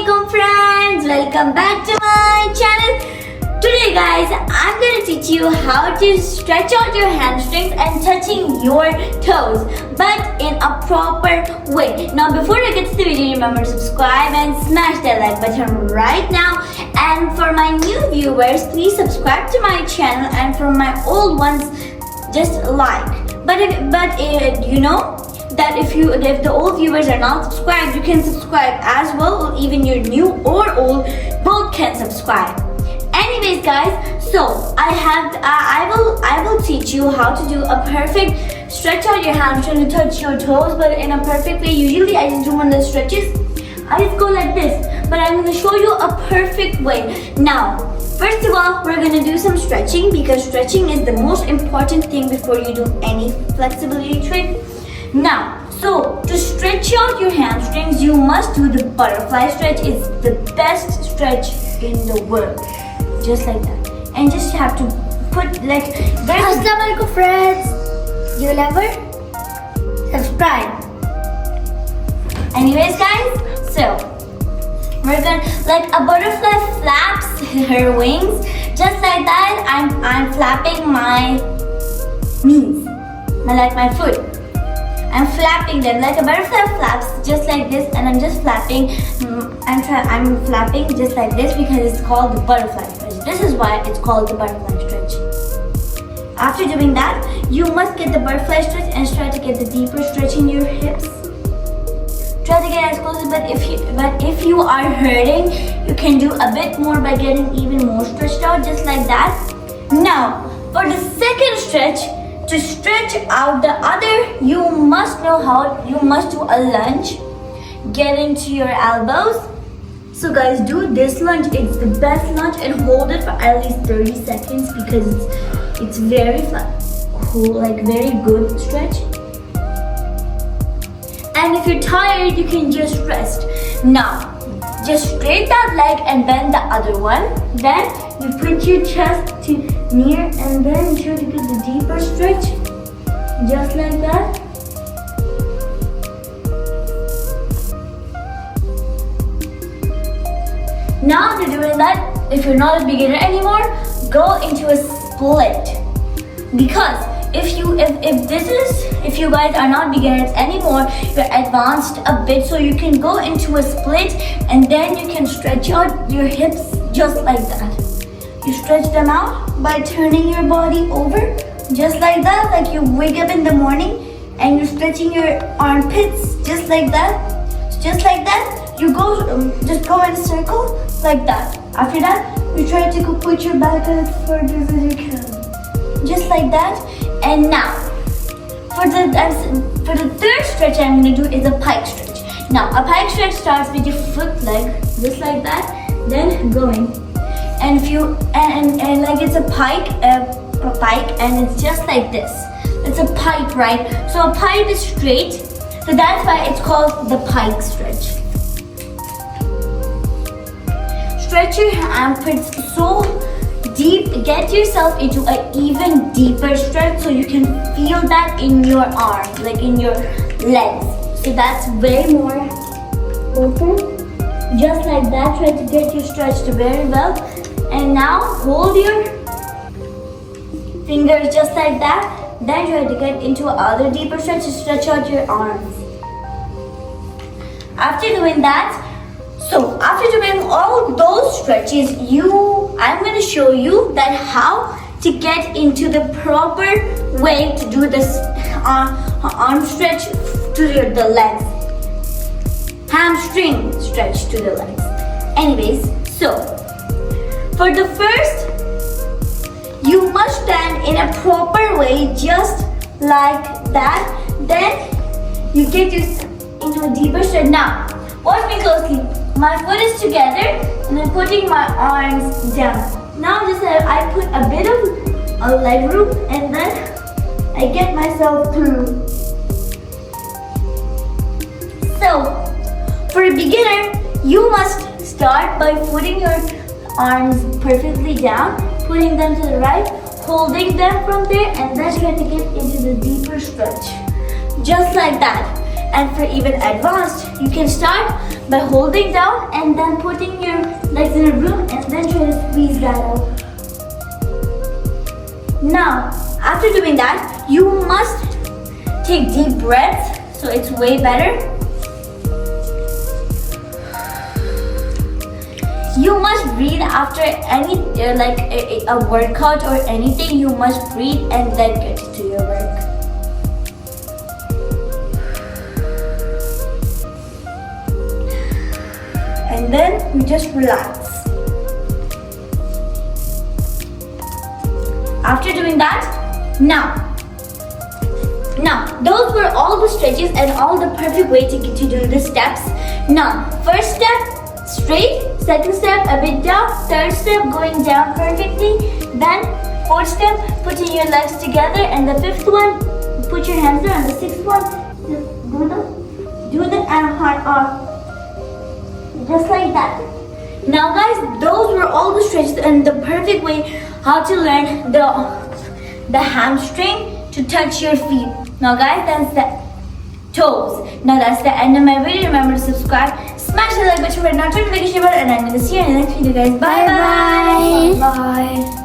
Assalamualaikum friends, welcome back to my channel. Today guys, I'm going to teach you how to stretch out your hamstrings and touching your toes, but in a proper way. Now before I get to the video, remember to subscribe and smash that like button right now. And for my new viewers, please subscribe to my channel, and for my old ones, just like. But you know that if the old viewers are not subscribed, you can subscribe as well, or even your new or old both can subscribe. Anyways guys, so I will teach you how to do a perfect stretch out your hamstring to touch your toes, but in a perfect way. Usually I just do one of the stretches, I just go like this, but I'm going to show you a perfect way. Now first of all, we're going to do some stretching, because stretching is the most important thing before you do any flexibility trick. Now, so to stretch out your hamstrings, you must do the butterfly stretch. It's the best stretch in the world. Just like that. And just have to put like... Assalamualaikum friends. You never subscribe. Anyways guys, so we're gonna, like a butterfly flaps her wings. Just like that, I'm flapping my knees. Like my foot. I'm flapping them like a butterfly flaps, just like this, and I'm just flapping. I'm flapping just like this because it's called the butterfly stretch. This is why it's called the butterfly stretch. After doing that, you must get the butterfly stretch and try to get the deeper stretch in your hips. Try to get as close, but if you are hurting, you can do a bit more by getting even more stretched out, just like that. Now, for the second stretch, to stretch out the other, you must know how. You must do a lunge, get into your elbows. So guys, do this lunge. It's the best lunge, and hold it for at least 30 seconds because it's very very good stretch. And if you're tired, you can just rest. Now, just straight that leg and bend the other one. Then you put your chest to near, and then try to get the deeper stretch, just like that. Now after doing that, if you're not a beginner anymore, go into a split. Because if you guys are not beginners anymore, you're advanced a bit, so you can go into a split, and then you can stretch out your hips just like that. You stretch them out by turning your body over, just like that, like you wake up in the morning and you're stretching your armpits, just like that. Just like that, you just go in a circle, like that. After that, you try to go put your back as further as you can. Just like that. And now, for the third stretch I'm going to do is a pike stretch. Now, a pike stretch starts with your foot leg, just like that, then going. And if you and like it's a pike, and it's just like this. It's a pipe, right? So a pipe is straight, so that's why it's called the pike stretch. Stretch your armpits so deep, get yourself into an even deeper stretch so you can feel that in your arms, like in your legs. So that's way more important. Just like that, try to get you stretched very well. And now hold your fingers just like that. Then try to get into another deeper stretch to stretch out your arms. After doing that, so after doing all those stretches, I'm going to show you that how to get into the proper way to do this arm stretch to the legs. Hamstring stretch to the legs. Anyways, so for the first, you must stand in a proper way, just like that. Then you get into a deeper stretch. Now, watch me closely. My foot is together, and I'm putting my arms down. Now just I put a bit of a leg room, and then I get myself through. So, for a beginner, you must start by putting your arms perfectly down, putting them to the right, holding them from there, and then trying to get into the deeper stretch. Just like that. And for even advanced, you can start by holding down and then putting your legs in a room and then try to squeeze that out. Now, after doing that, you must take deep breaths, so it's way better. You must breathe after any like a workout or anything. You must breathe and then get to your work. And then you just relax. After doing that, now those were all the stretches and all the perfect way to do the steps. Now, first step, straight. Second step, a bit down. Third step, going down perfectly. Then, fourth step, putting your legs together. And the fifth one, put your hands there. And the sixth one, just do the hard arm. Just like that. Now guys, those were all the stretches and the perfect way how to learn the hamstring to touch your feet. Now guys, that's the toes. Now that's the end of my video. Remember to subscribe, smash the like button, turn notification bell, and I'm gonna see you in the next video, guys. Bye bye. Bye.